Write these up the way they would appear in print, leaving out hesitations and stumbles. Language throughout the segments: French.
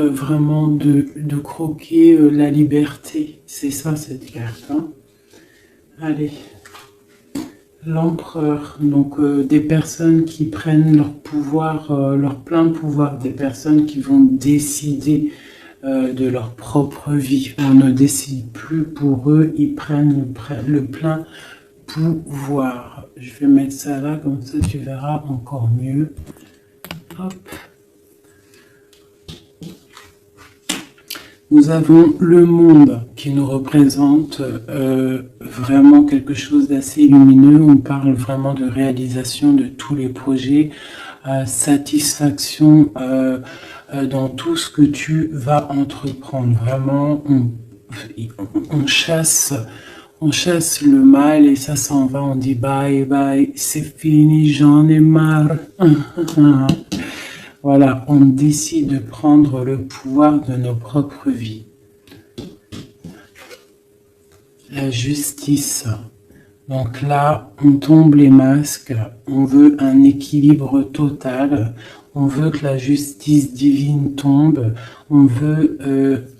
vraiment de croquer la liberté. C'est ça cette carte. Hein. Allez. L'empereur, donc des personnes qui prennent leur pouvoir, leur plein pouvoir, des personnes qui vont décider de leur propre vie. On ne décide plus pour eux, ils prennent le plein pouvoir. Je vais mettre ça là, comme ça tu verras encore mieux. Hop. Nous avons le monde qui nous représente vraiment quelque chose d'assez lumineux. On parle vraiment de réalisation de tous les projets, satisfaction dans tout ce que tu vas entreprendre. Vraiment, on chasse le mal et ça s'en va. On dit bye bye, c'est fini, j'en ai marre. Voilà, on décide de prendre le pouvoir de nos propres vies. La justice. Donc là, on tombe les masques, on veut un équilibre total, on veut que la justice divine tombe, on veut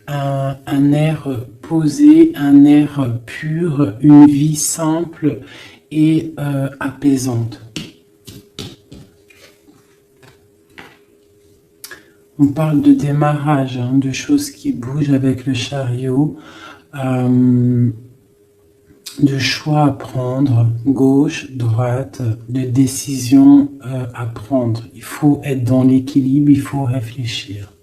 un air posé, un air pur, une vie simple et apaisante. On parle de démarrage, hein, de choses qui bougent avec le chariot, de choix à prendre, gauche, droite, de décisions à prendre. Il faut être dans l'équilibre, il faut réfléchir.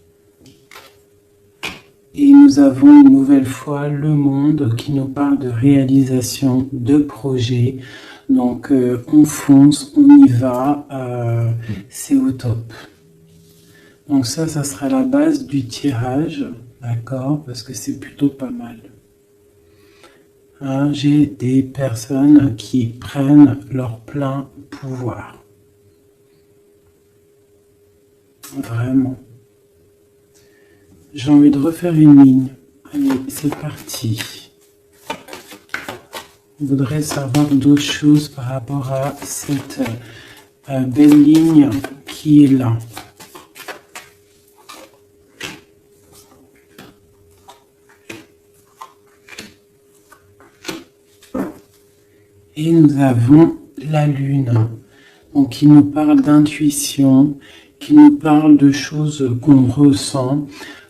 Et nous avons une nouvelle fois le monde qui nous parle de réalisation de projets. Donc on fonce, on y va, c'est au top. Donc ça sera la base du tirage, d'accord, parce que c'est plutôt pas mal. Hein, j'ai des personnes qui prennent leur plein pouvoir. Vraiment. J'ai envie de refaire une ligne. Allez, c'est parti. Je voudrais savoir d'autres choses par rapport à cette belle ligne qui est là. Et nous avons la lune, donc qui nous parle d'intuition, qui nous parle de choses qu'on ressent,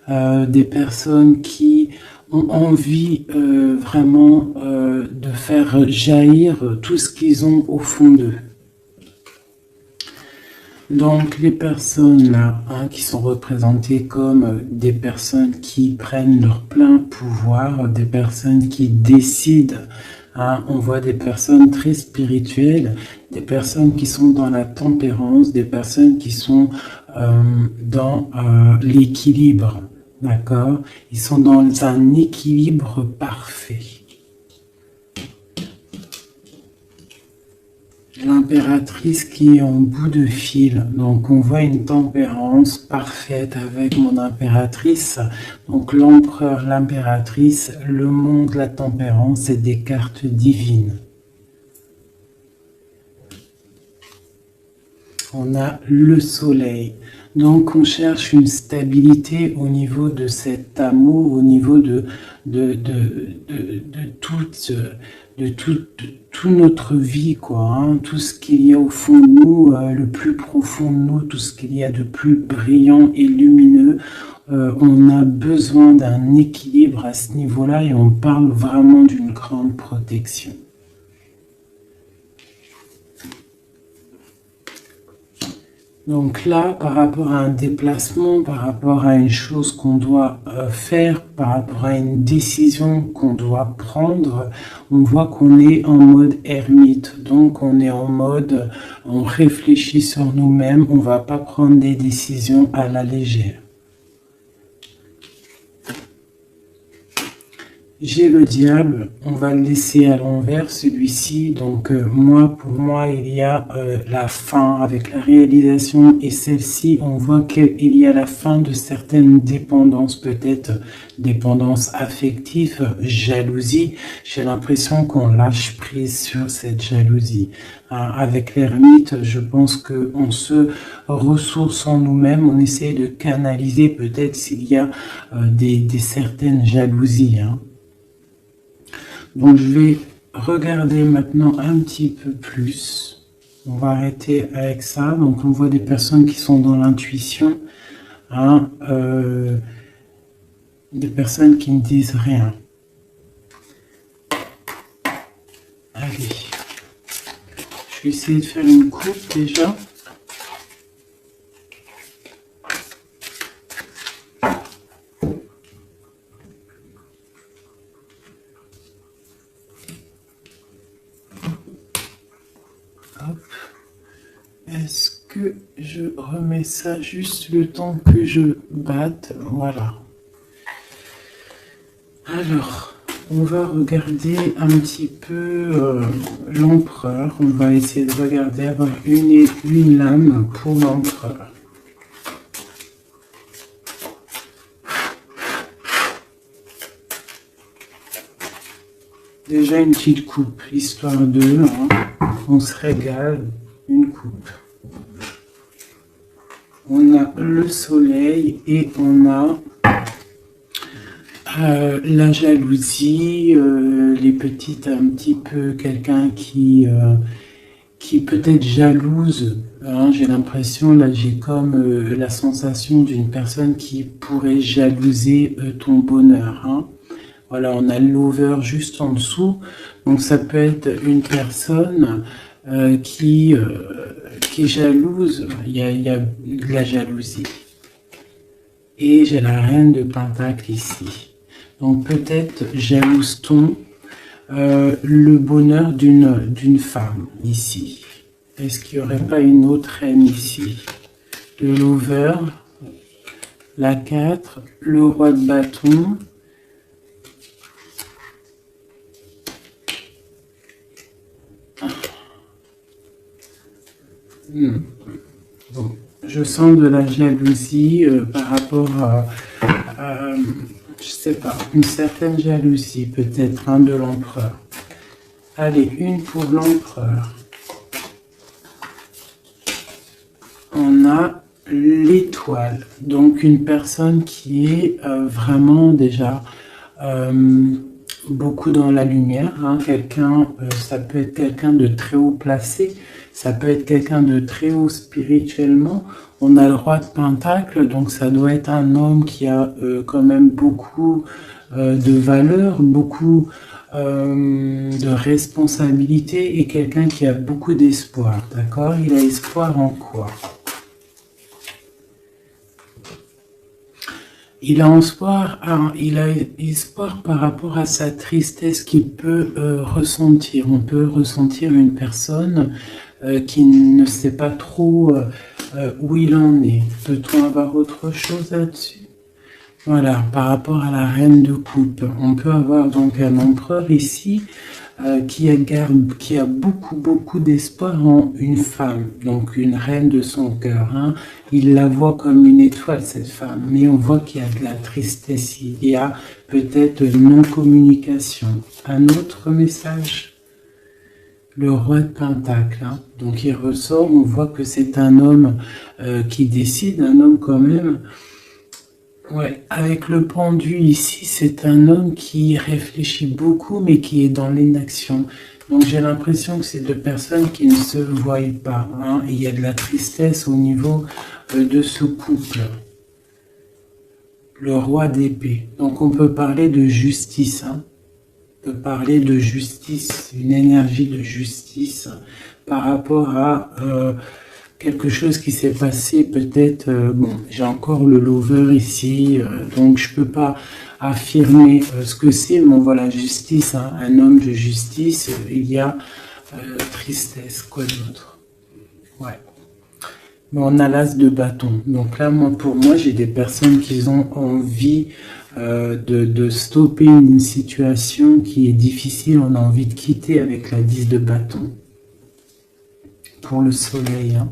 des personnes qui ont envie vraiment de faire jaillir tout ce qu'ils ont au fond d'eux. Donc les personnes là, hein, qui sont représentées comme des personnes qui prennent leur plein pouvoir, des personnes qui décident. Hein, on voit des personnes très spirituelles, des personnes qui sont dans la tempérance, des personnes qui sont dans l'équilibre, d'accord? Ils sont dans un équilibre parfait. L'impératrice qui est en bout de fil, donc on voit une tempérance parfaite avec mon impératrice, donc l'empereur, l'impératrice, le monde, la tempérance, c'est des cartes divines. On a le soleil, donc on cherche une stabilité au niveau de cet amour, au niveau de toute notre vie, quoi, hein, tout ce qu'il y a au fond de nous, le plus profond de nous, tout ce qu'il y a de plus brillant et lumineux. On a besoin d'un équilibre à ce niveau-là et on parle vraiment d'une grande protection. Donc là, par rapport à un déplacement, par rapport à une chose qu'on doit faire, par rapport à une décision qu'on doit prendre, on voit qu'on est en mode ermite. Donc on est en mode, on réfléchit sur nous-mêmes, on ne va pas prendre des décisions à la légère. J'ai le diable, on va le laisser à l'envers celui-ci. Donc pour moi, il y a la fin avec la réalisation et celle-ci, on voit qu'il y a la fin de certaines dépendances, peut-être dépendance affective, jalousie. J'ai l'impression qu'on lâche prise sur cette jalousie. Avec l'ermite, je pense qu'on se ressource en nous-mêmes, on essaie de canaliser peut-être s'il y a des certaines jalousies. Donc je vais regarder maintenant un petit peu plus. On va arrêter avec ça. Donc on voit des personnes qui sont dans l'intuition, des personnes qui ne disent rien. Allez, je vais essayer de faire une coupe déjà. Est-ce que je remets ça juste le temps que je batte? Voilà. Alors, on va regarder un petit peu l'empereur. On va essayer de regarder, avoir une lame pour l'empereur. Déjà une petite coupe, histoire de, on se régale, une coupe. On a le soleil et on a la jalousie, les petites, un petit peu quelqu'un qui peut être jalouse. J'ai l'impression, là j'ai comme la sensation d'une personne qui pourrait jalouser ton bonheur. Voilà, on a l'over juste en dessous. Donc ça peut être une personne qui est jalouse. Il y a de la jalousie. Et j'ai la reine de Pentacle ici. Donc peut-être jalouse-t-on le bonheur d'une femme ici. Est-ce qu'il n'y aurait pas une autre reine ici? Le lover, la 4, le roi de bâton. Bon, je sens de la jalousie par rapport à je sais pas, une certaine jalousie peut-être de l'empereur. Allez, une pour l'empereur. On a l'étoile, donc une personne qui est vraiment déjà beaucoup dans la lumière. Quelqu'un, ça peut être quelqu'un de très haut placé, ça peut être quelqu'un de très haut spirituellement. On a le roi de Pentacle, donc ça doit être un homme qui a quand même beaucoup de valeur, beaucoup de responsabilité et quelqu'un qui a beaucoup d'espoir. D'accord? Il a espoir en quoi? Il a espoir par rapport à sa tristesse qu'il peut ressentir. On peut ressentir une personne qui ne sait pas trop où il en est. Peut-on avoir autre chose là-dessus? Voilà, par rapport à la reine de coupe, on peut avoir donc un empereur ici qui a beaucoup d'espoir en une femme, donc une reine de son cœur. Il la voit comme une étoile, cette femme, mais on voit qu'il y a de la tristesse, il y a peut-être non-communication. Un autre message? Le roi de Pentacle, donc il ressort, on voit que c'est un homme qui décide, un homme quand même. Ouais, avec le pendu ici, c'est un homme qui réfléchit beaucoup, mais qui est dans l'inaction. Donc j'ai l'impression que c'est deux personnes qui ne se voient pas. Il y a de la tristesse au niveau de ce couple. Le roi d'épée. Donc on peut parler de justice. On peut parler de justice, une énergie de justice par rapport à quelque chose qui s'est passé peut-être, bon, j'ai encore le lover ici, donc je peux pas affirmer ce que c'est, mais voilà, justice, un homme de justice, il y a tristesse, quoi d'autre? Ouais. Mais on a l'as de bâton, donc là, pour moi, j'ai des personnes qui ont envie de stopper une situation qui est difficile, on a envie de quitter avec la 10 de bâton. Pour le soleil, hein.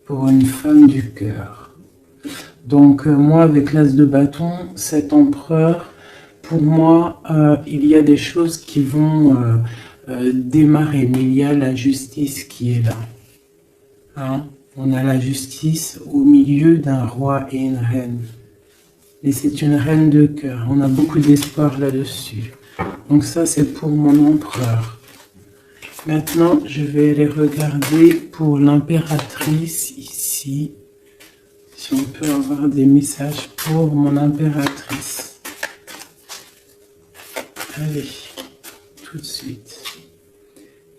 Pour une femme du cœur. Donc moi avec l'as de bâton, cet empereur, pour moi, il y a des choses qui vont démarrer, mais il y a la justice qui est là. Hein? On a la justice au milieu d'un roi et une reine. Et c'est une reine de cœur. On a beaucoup d'espoir là-dessus. Donc ça, c'est pour mon empereur. Maintenant, je vais aller regarder pour l'impératrice ici. Si on peut avoir des messages pour mon impératrice. Allez, tout de suite.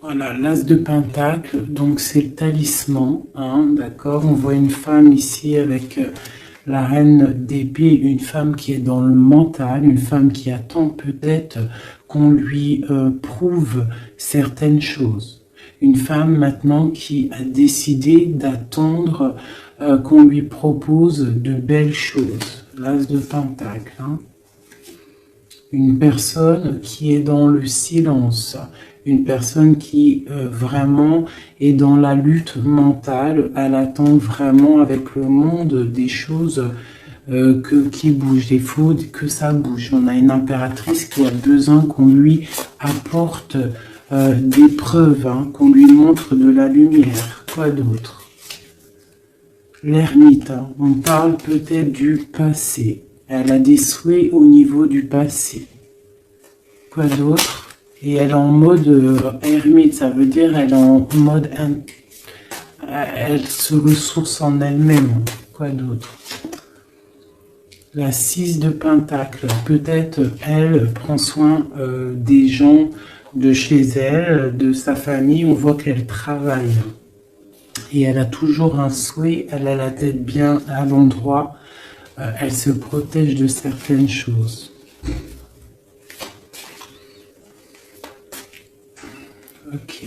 Voilà, l'as de pentacle, donc c'est le talisman, hein, d'accord. On voit une femme ici avec la reine d'épée, une femme qui est dans le mental, une femme qui attend peut-être qu'on lui prouve certaines choses. Une femme maintenant qui a décidé d'attendre qu'on lui propose de belles choses. L'as de pentacle, hein. Une personne qui est dans le silence, une personne qui vraiment est dans la lutte mentale, elle attend vraiment avec le monde des choses qui bougent, il faut que ça bouge. On a une impératrice qui a besoin qu'on lui apporte des preuves, hein, qu'on lui montre de la lumière. Quoi d'autre? L'ermite, hein, on parle peut-être du passé. Elle a des souhaits au niveau du passé. Quoi d'autre? Et elle est en mode ermite, ça veut dire elle est en mode... Elle se ressource en elle-même. Quoi d'autre? La 6 de pentacle. Peut-être elle prend soin des gens de chez elle, de sa famille. On voit qu'elle travaille. Et elle a toujours un souhait, elle a la tête bien à l'endroit. Elle se protège de certaines choses. Ok.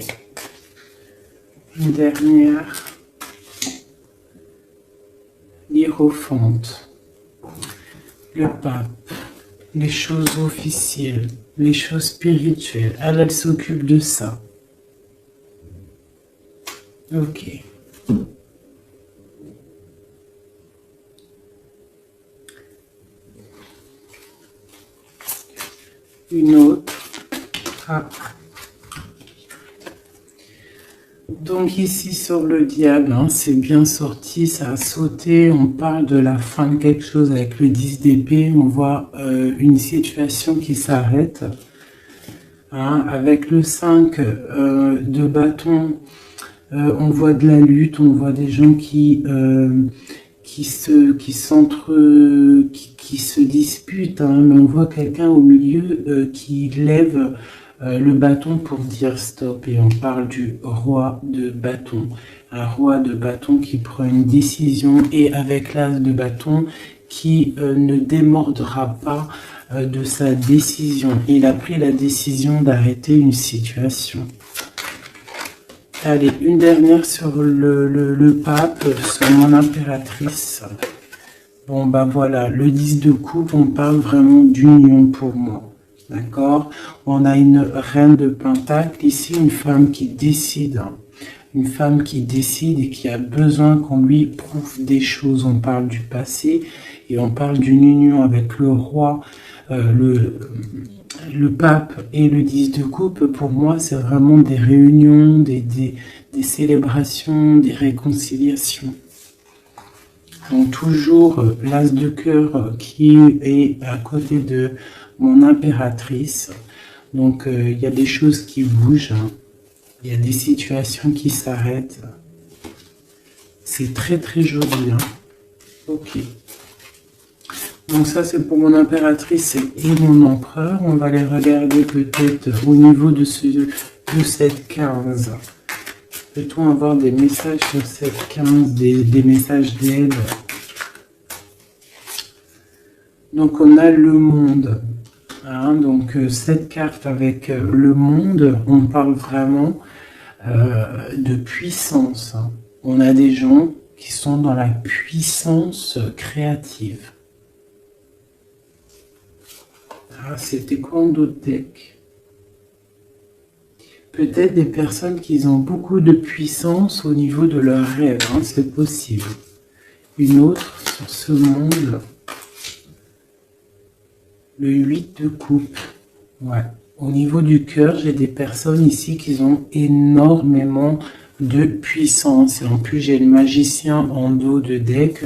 Une dernière. L'hiérophante. Le pape. Les choses officielles. Les choses spirituelles. Elle s'occupe de ça. Ok. Une autre. Ah. Donc ici sur le diable, hein, c'est bien sorti, ça a sauté, on parle de la fin de quelque chose avec le 10 d'épée, on voit une situation qui s'arrête. Hein, avec le 5 de bâton, on voit de la lutte, on voit des gens qui se disputent, hein, mais on voit quelqu'un au milieu qui lève le bâton pour dire stop, et on parle du roi de bâton. Un roi de bâton qui prend une décision, et avec l'as de bâton qui ne démordra pas de sa décision. Il a pris la décision d'arrêter une situation. Allez, une dernière sur le pape, sur mon impératrice. Bon, bah voilà, le 10 de coupe, on parle vraiment d'union pour moi. D'accord? On a une reine de pentacle, ici une femme qui décide. Une femme qui décide et qui a besoin qu'on lui prouve des choses. On parle du passé et on parle d'une union avec le roi, le pape et le 10 de coupe. Pour moi, c'est vraiment des réunions, des célébrations, des réconciliations. Donc toujours l'as de cœur qui est à côté de mon impératrice. Donc il y a des choses qui bougent, hein. Il y a des situations qui s'arrêtent. C'est très très joli, hein. Ok. Donc ça c'est pour mon impératrice et mon empereur. On va les regarder peut-être au niveau de cette 15. Peut-on avoir des messages sur cette 15, des messages d'aide? Donc on a le monde. Hein, donc cette carte avec le monde, on parle vraiment de puissance. Hein. On a des gens qui sont dans la puissance créative. Ah, c'était quoi en d'autres decks? Peut-être des personnes qui ont beaucoup de puissance au niveau de leurs rêves, hein, c'est possible. Une autre sur ce monde, le 8 de coupe. Ouais. Au niveau du cœur, j'ai des personnes ici qui ont énormément de puissance. Et en plus, j'ai le magicien en dos de deck.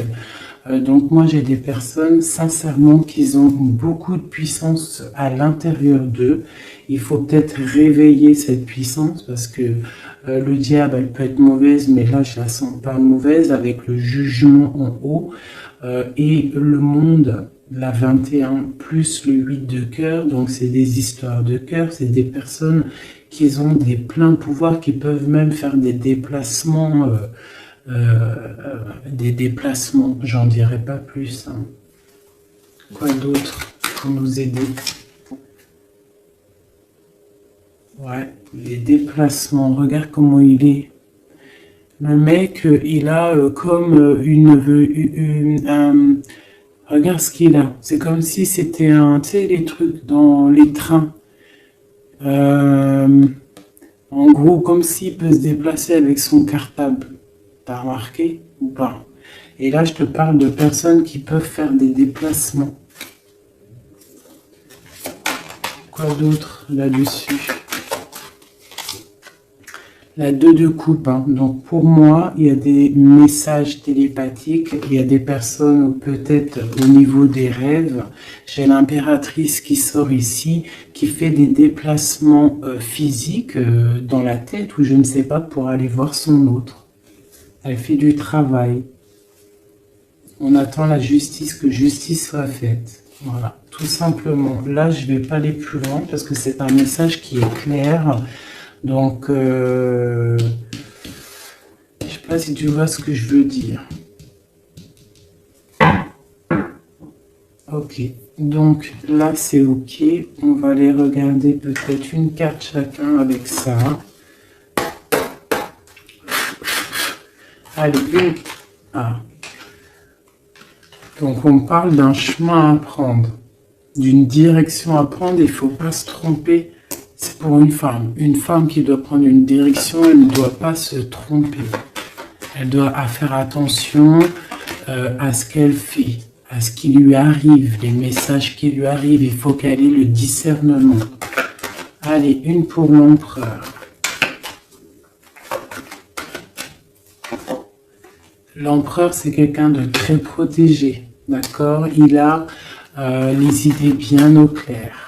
Donc moi, j'ai des personnes, sincèrement, qui ont beaucoup de puissance à l'intérieur d'eux. Il faut peut-être réveiller cette puissance parce que le diable, elle peut être mauvaise, mais là, je la sens pas mauvaise avec le jugement en haut. Et le monde, la 21 plus le 8 de cœur, donc c'est des histoires de cœur, c'est des personnes qui ont des pleins pouvoirs, qui peuvent même faire des déplacements, j'en dirai pas plus. Hein. Quoi d'autre pour nous aider? Ouais, les déplacements, regarde comment il est. Le mec, il a comme regarde ce qu'il a. C'est comme si c'était un, tu sais, les trucs dans les trains. En gros, comme s'il peut se déplacer avec son cartable. T'as remarqué ou pas? Et là, je te parle de personnes qui peuvent faire des déplacements. Quoi d'autre là-dessus? La 2 de coupe, hein. Donc pour moi, il y a des messages télépathiques, il y a des personnes peut-être au niveau des rêves. J'ai l'impératrice qui sort ici, qui fait des déplacements physiques dans la tête ou je ne sais pas pour aller voir son autre. Elle fait du travail. On attend la justice, que justice soit faite. Voilà, tout simplement. Là, je ne vais pas aller plus loin parce que c'est un message qui est clair. Donc, je sais pas si tu vois ce que je veux dire. Ok, donc là c'est ok. On va aller regarder peut-être une carte chacun avec ça. Allez, une. Ah. Donc on parle d'un chemin à prendre, d'une direction à prendre. Il ne faut pas se tromper. C'est pour une femme. Une femme qui doit prendre une direction, elle ne doit pas se tromper. Elle doit faire attention à ce qu'elle fait, à ce qui lui arrive, les messages qui lui arrivent. Il faut qu'elle ait le discernement. Allez, une pour l'empereur. L'empereur, c'est quelqu'un de très protégé. D'accord? Il a les idées bien au clair.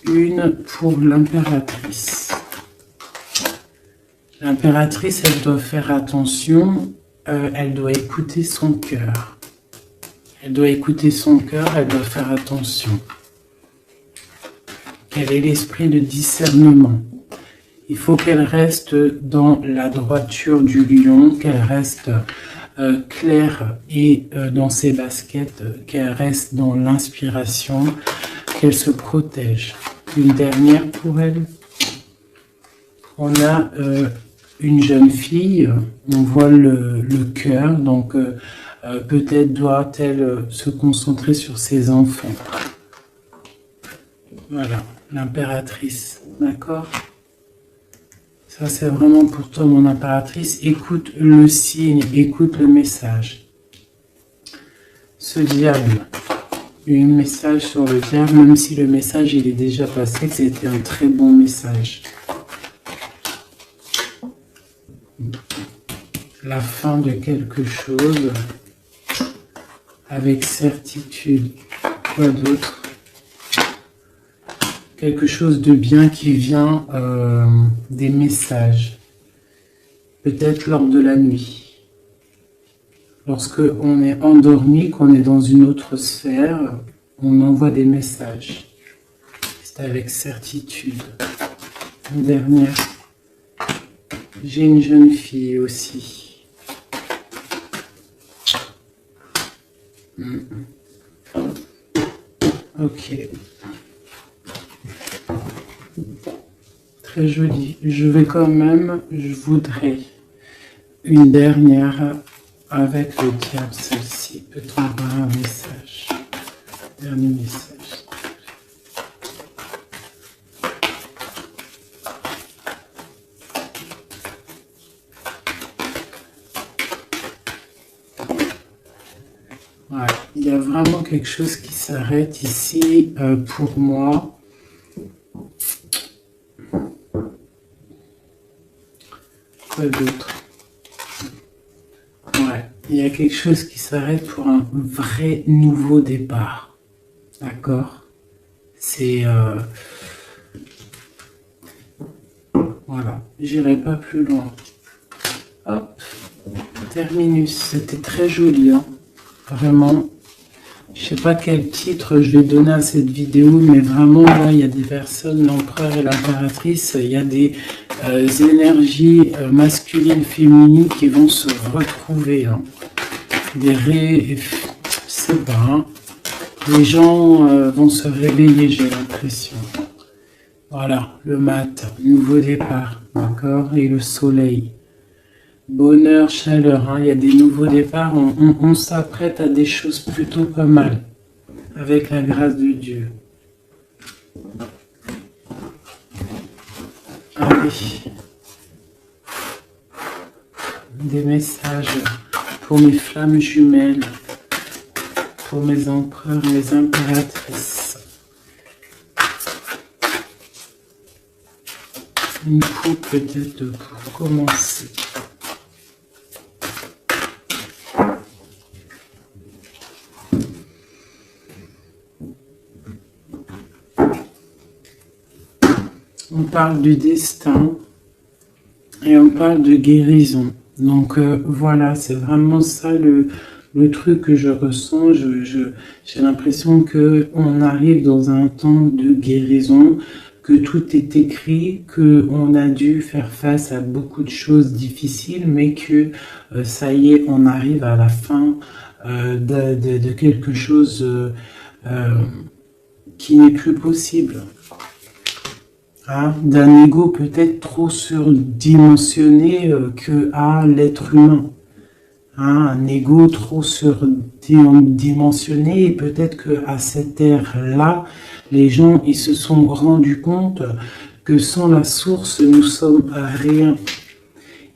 Une pour l'impératrice. L'impératrice, elle doit faire attention, elle doit écouter son cœur. Elle doit écouter son cœur, elle doit faire attention. Qu'elle ait l'esprit de discernement. Il faut qu'elle reste dans la droiture du lion, qu'elle reste claire et dans ses baskets, qu'elle reste dans l'inspiration, qu'elle se protège. Une dernière pour elle. On a une jeune fille, on voit le cœur, donc peut-être doit-elle se concentrer sur ses enfants. Voilà, l'impératrice, d'accord? Ça c'est vraiment pour toi mon impératrice, écoute le signe, écoute le message. Ce diable. Un message sur le diable, même si le message il est déjà passé, c'était un très bon message. La fin de quelque chose avec certitude. Quoi d'autre? Quelque chose de bien qui vient des messages. Peut-être lors de la nuit. Lorsque on est endormi, qu'on est dans une autre sphère, on envoie des messages. C'est avec certitude. Une dernière. J'ai une jeune fille aussi. Ok. Très joli. Je voudrais une dernière avec le diable, celle-ci. Peut-on avoir un message? Dernier message. Ouais, il y a vraiment quelque chose qui s'arrête ici pour moi. Quoi d'autre? Ouais, il y a quelque chose qui s'arrête pour un vrai nouveau départ. D'accord? C'est... voilà, j'irai pas plus loin. Hop, terminus, c'était très joli, hein. Vraiment. Je sais pas quel titre je vais donner à cette vidéo, mais vraiment, là, il y a des personnes, l'empereur et l'impératrice, il y a des énergies masculines, féminines qui vont se retrouver. Hein. Je sais pas, hein. Les gens vont se réveiller, j'ai l'impression. Voilà, le mat, nouveau départ, d'accord, et le soleil. Bonheur, chaleur, hein. Il y a des nouveaux départs, on s'apprête à des choses plutôt pas mal, avec la grâce de Dieu. Allez, des messages pour mes flammes jumelles, pour mes empereurs, mes impératrices. Une coupe peut-être pour commencer. On parle du destin et on parle de guérison. Donc voilà, c'est vraiment ça le truc que je ressens. J'ai l'impression qu'on arrive dans un temps de guérison, que tout est écrit, qu'on a dû faire face à beaucoup de choses difficiles, mais que ça y est, on arrive à la fin de quelque chose qui n'est plus possible. Hein, d'un ego peut-être trop surdimensionné que à l'être humain. Hein, un ego trop surdimensionné, et peut-être qu'à cette ère-là, les gens ils se sont rendus compte que sans la source, nous sommes rien.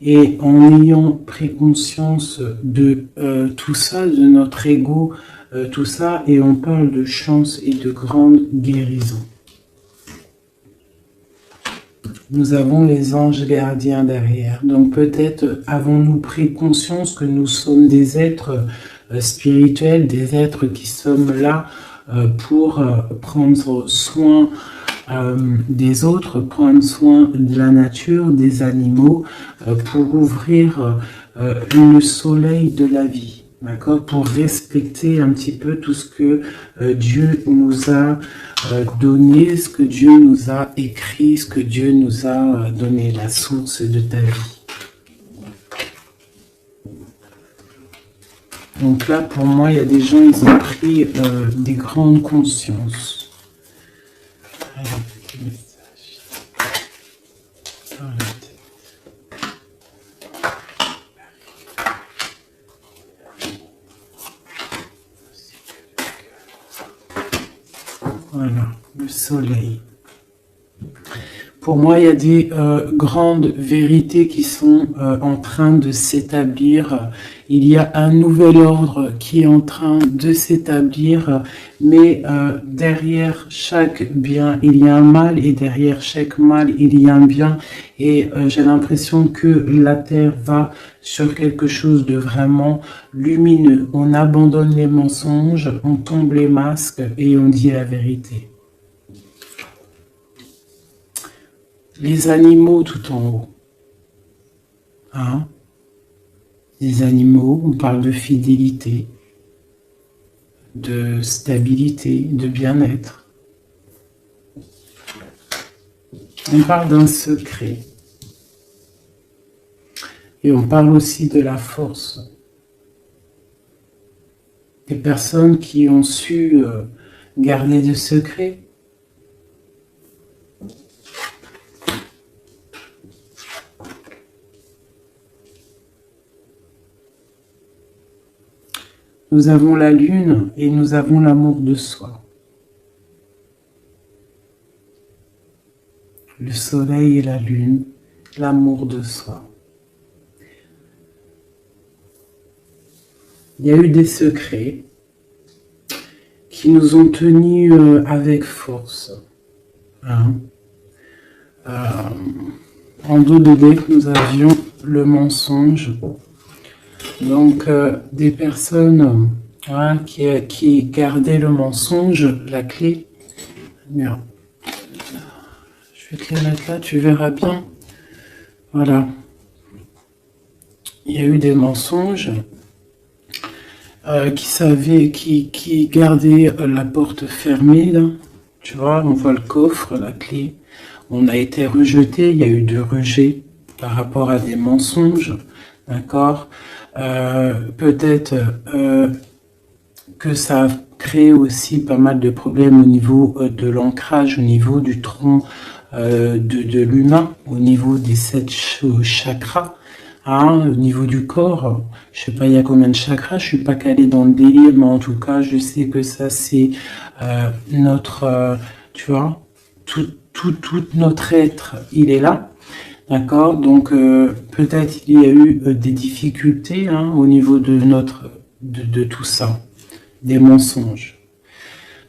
Et en ayant pris conscience de tout ça, de notre ego, tout ça, et on parle de chance et de grande guérison. Nous avons les anges gardiens derrière. Donc peut-être avons-nous pris conscience que nous sommes des êtres spirituels, des êtres qui sommes là pour prendre soin des autres, prendre soin de la nature, des animaux, pour ouvrir le soleil de la vie. D'accord, pour respecter un petit peu tout ce que Dieu nous a donné, ce que Dieu nous a écrit, ce que Dieu nous a donné, la source de ta vie. Donc là, pour moi, il y a des gens, ils ont pris des grandes consciences. Allez, voilà, le soleil. Pour moi, il y a des grandes vérités qui sont en train de s'établir. Il y a un nouvel ordre qui est en train de s'établir, mais derrière chaque bien, il y a un mal, et derrière chaque mal, il y a un bien. Et j'ai l'impression que la Terre va sur quelque chose de vraiment lumineux. On abandonne les mensonges, on tombe les masques et on dit la vérité. Les animaux tout en haut. Hein? Les animaux, on parle de fidélité, de stabilité, de bien-être. On parle d'un secret. Et on parle aussi de la force. Des personnes qui ont su garder des secrets. Nous avons la lune et nous avons l'amour de soi. Le soleil et la lune, l'amour de soi. Il y a eu des secrets qui nous ont tenus avec force. Hein. En dos de deck, nous avions le mensonge. Donc, des personnes qui gardaient le mensonge, la clé. Merde. Je vais te les mettre là, tu verras bien. Voilà. Il y a eu des mensonges qui gardaient la porte fermée, là. Tu vois, on voit le coffre, la clé. On a été rejeté, il y a eu du rejet par rapport à des mensonges, d'accord. Peut-être que ça a créé aussi pas mal de problèmes au niveau de l'ancrage, au niveau du tronc de l'humain, au niveau des 7 chakras, hein, au niveau du corps. Je sais pas il y a combien de chakras, je suis pas calé dans le délire, mais en tout cas, je sais que ça c'est notre, tu vois, tout notre être, il est là, d'accord. Donc peut-être il y a eu des difficultés au niveau de de tout ça, des mensonges.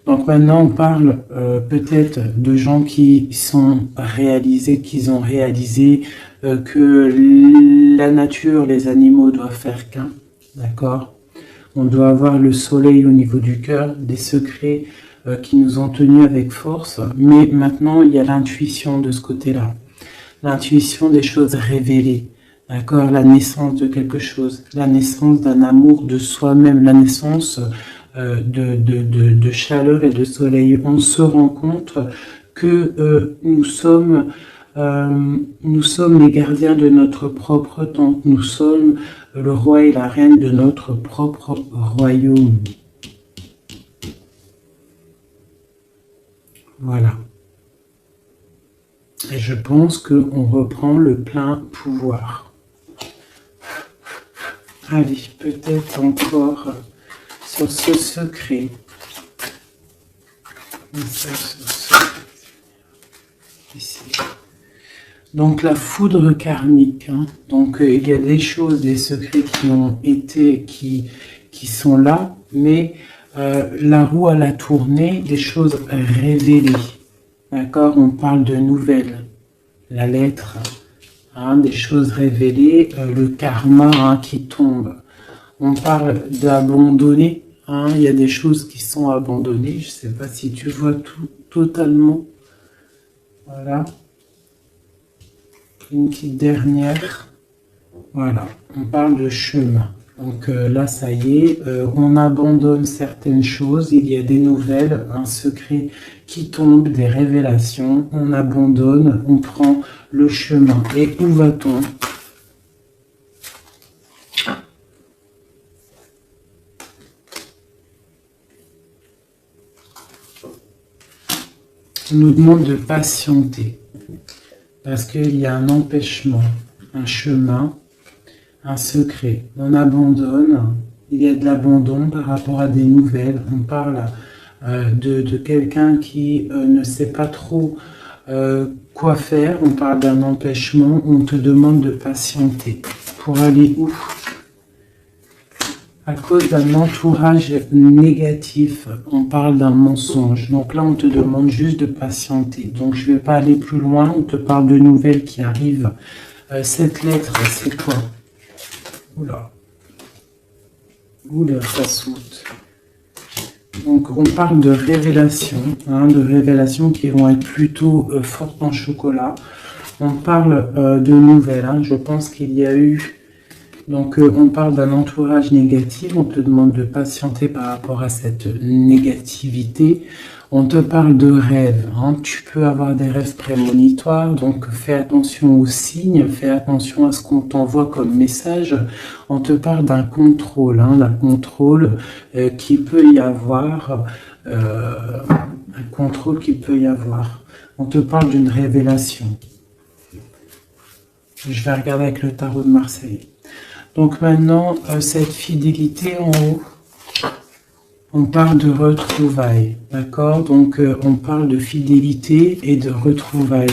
Donc maintenant on parle peut-être de gens qui ont réalisé que la nature, les animaux doivent faire qu'un, d'accord. On doit avoir le soleil au niveau du cœur, des secrets qui nous ont tenus avec force, mais maintenant il y a l'intuition de ce côté-là, l'intuition des choses révélées, d'accord, la naissance de quelque chose, la naissance d'un amour de soi-même, la naissance de chaleur et de soleil. On se rend compte que nous sommes les gardiens de notre propre temps, nous sommes le roi et la reine de notre propre royaume. Voilà. Et je pense qu'on reprend le plein pouvoir. Allez, peut-être encore sur ce secret. Ici. Donc la foudre karmique. Hein. Donc il y a des choses, des secrets qui ont été, qui sont là, mais la roue à la tournée, des choses révélées. D'accord, on parle de nouvelles. La lettre, des choses révélées, le karma qui tombe. On parle d'abandonner. Il y a des choses qui sont abandonnées. Je ne sais pas si tu vois tout totalement. Voilà. Une petite dernière. Voilà. On parle de chemin. Donc là, ça y est, on abandonne certaines choses, il y a des nouvelles, un secret qui tombe, des révélations, on abandonne, on prend le chemin. Et où va-t-on? On nous demande de patienter, parce qu'il y a un empêchement, un chemin, un secret. On abandonne, il y a de l'abandon par rapport à des nouvelles. On parle de quelqu'un qui ne sait pas trop quoi faire. On parle d'un empêchement. On te demande de patienter. Pour aller où? À cause d'un entourage négatif. On parle d'un mensonge. Donc là, on te demande juste de patienter. Donc je ne vais pas aller plus loin. On te parle de nouvelles qui arrivent. Cette lettre, c'est quoi? Oula. Oula, ça saute. Donc, on parle de révélations, de révélations qui vont être plutôt fortes en chocolat. On parle de nouvelles. Je pense qu'il y a eu... Donc, on parle d'un entourage négatif. On te demande de patienter par rapport à cette négativité. On te parle de rêves. Tu peux avoir des rêves prémonitoires. Donc, fais attention aux signes. Fais attention à ce qu'on t'envoie comme message. On te parle d'un contrôle. D'un contrôle qui peut y avoir. Un contrôle qui peut y avoir. On te parle d'une révélation. Je vais regarder avec le tarot de Marseille. Donc maintenant, cette fidélité en haut, On parle de retrouvailles, d'accord? Donc, on parle de fidélité et de retrouvailles.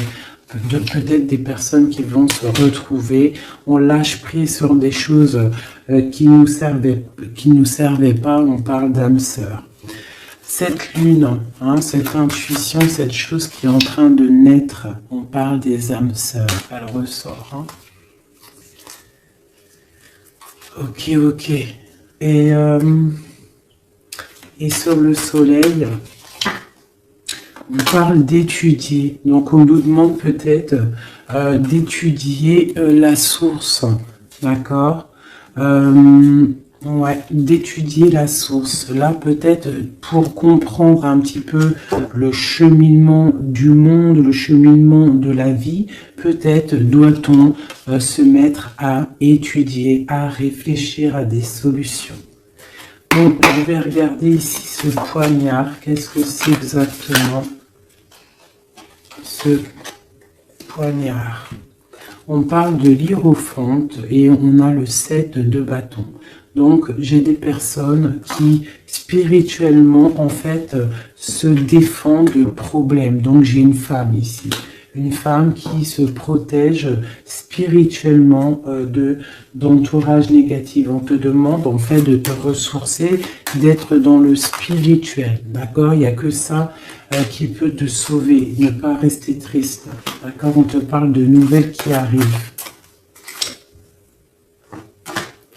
Peut-être des personnes qui vont se retrouver. On lâche prise sur des choses qui nous servaient pas. On parle d'âme sœur. Cette lune, hein, cette intuition, cette chose qui est en train de naître, on parle des âmes sœurs. Elle ressort. Hein. Ok. Et sur le soleil, on parle d'étudier. Donc, on nous demande peut-être d'étudier la source. D'accord? Ouais, d'étudier la source. Là, peut-être pour comprendre un petit peu le cheminement du monde, le cheminement de la vie, peut-être doit-on se mettre à étudier, à réfléchir à des solutions. Donc, je vais regarder ici ce poignard. Qu'est-ce que c'est exactement ce poignard? On parle de l'hiérophante et on a le 7 de bâton. Donc, j'ai des personnes qui, spirituellement, en fait, se défendent de problèmes. Donc, j'ai une femme ici. Une femme qui se protège spirituellement d'entourage négatif. On te demande, en fait, de te ressourcer, d'être dans le spirituel. D'accord? Il n'y a que ça qui peut te sauver. Ne pas rester triste. D'accord? On te parle de nouvelles qui arrivent.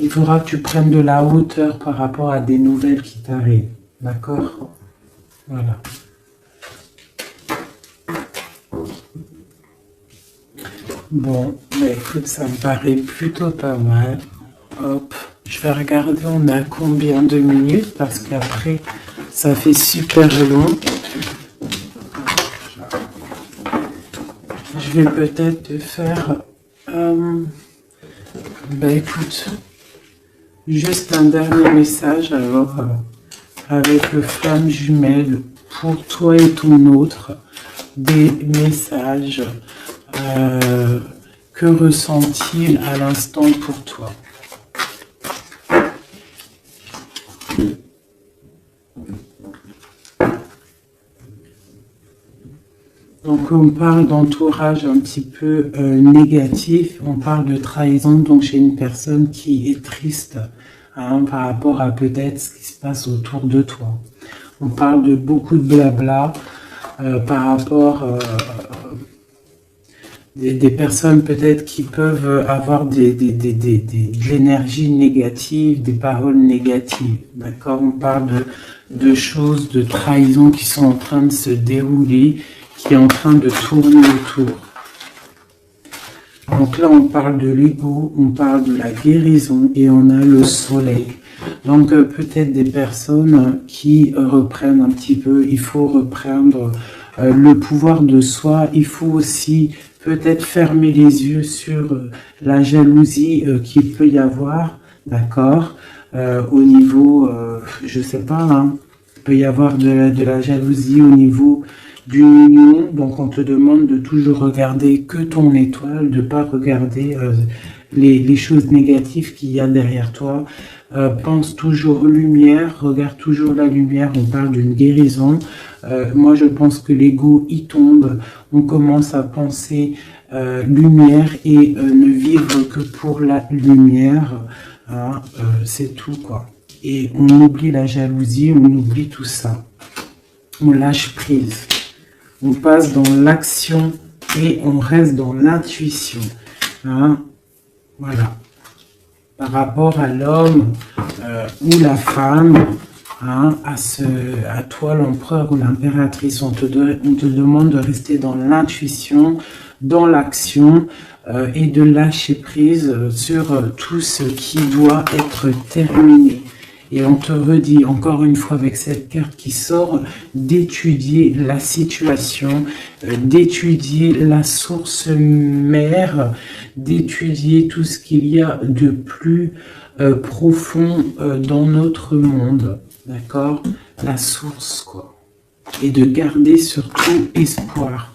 Il faudra que tu prennes de la hauteur par rapport à des nouvelles qui t'arrivent. D'accord? Voilà. Bon, mais écoute, ça me paraît plutôt pas mal. Hop, je vais regarder, on a combien de minutes, parce qu'après, ça fait super long. Je vais peut-être te faire... écoute... Juste un dernier message alors avec le flamme jumelle pour toi et ton autre, des messages que ressent-il à l'instant pour toi? Donc on parle d'entourage un petit peu négatif, on parle de trahison, donc j'ai une personne qui est triste hein, par rapport à peut-être ce qui se passe autour de toi. On parle de beaucoup de blabla par rapport des personnes peut-être qui peuvent avoir de l'énergie négative, des paroles négatives. D'accord? On parle de choses, de trahison qui sont en train de se dérouler, qui est en train de tourner autour. Donc là, on parle de l'ego, on parle de la guérison et on a le soleil. Donc peut-être des personnes qui reprennent un petit peu, il faut reprendre le pouvoir de soi, il faut aussi peut-être fermer les yeux sur la jalousie qu'il peut y avoir, d'accord, au niveau, je sais pas, hein, il peut y avoir de la jalousie au niveau d'une union, donc on te demande de toujours regarder que ton étoile, de ne pas regarder les choses négatives qu'il y a derrière toi. Pense toujours lumière, regarde toujours la lumière, on parle d'une guérison. Moi je pense que l'ego y tombe, on commence à penser lumière et ne vivre que pour la lumière, hein, c'est tout quoi. Et on oublie la jalousie, on oublie tout ça, on lâche prise. On passe dans l'action et on reste dans l'intuition. Hein? Voilà. Par rapport à l'homme ou la femme, hein, à toi l'empereur ou l'impératrice, on te demande de rester dans l'intuition, dans l'action et de lâcher prise sur tout ce qui doit être terminé. Et on te redit encore une fois avec cette carte qui sort d'étudier la situation, d'étudier la source mère, d'étudier tout ce qu'il y a de plus profond dans notre monde, d'accord? La source, quoi. Et de garder surtout espoir.